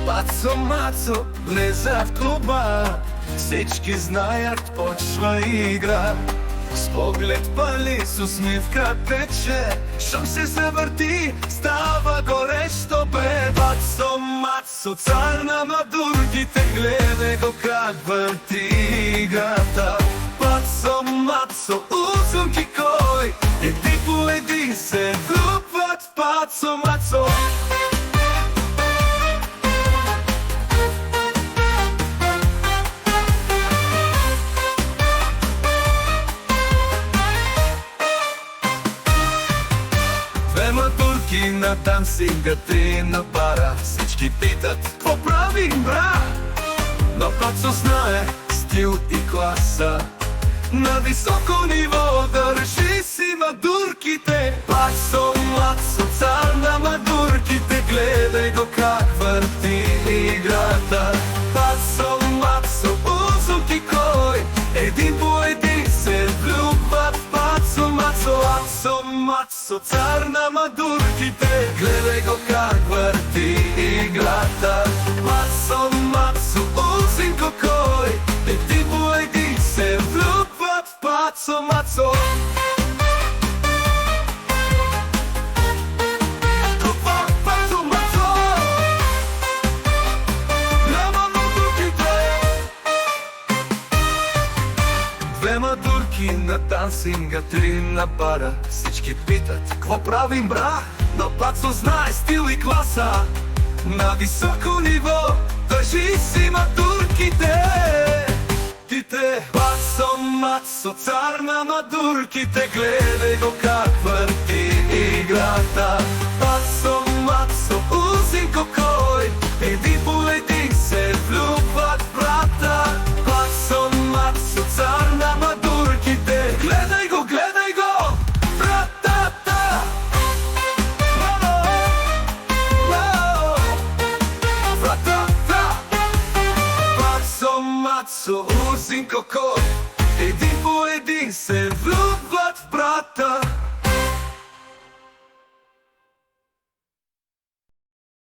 Пацо, мацо, влезе в клуба, всички знаят, почва игра. С поглед пали, с усмивка тече, щом се завърти, става горещо бе. Пацо, мацо, цар на мадурките, гледай го как върти играта. Пацо, мацо, узунки кой, еди по един се влюбват в пацо, мацо. Двема турки на дансинга, три на бара. Всички питат, какво правим, бра? Но пацо знае стил и класа, на високо ниво държи си мадурките. Пацо, мацо, цар на мадурките, гледай го как върти играта. Пацо, мацо, узунки кой, един по един се влюбват в пацо, мацо. Пацо, мацо, цар на мадурките, гледай го как върти играта. Пацо, мацо, узунко кой, един по един се влюбват в пацо, мацо. Двема турки на дансинга, три на бара. Всички питат, какво правим, бра? Но пацо знае стил и класа, на високо ниво държи си мадурките. Пацо, мацо, цар на мадурките, гледай го как върти играта. Пацо, мацо, узинко кой, един по един се влюбват в брата. Пацо, мацо, цар на мадурките, гледай го, братата. Братата. Пацо, мацо, узинко кой, един по един се влюбват в брата.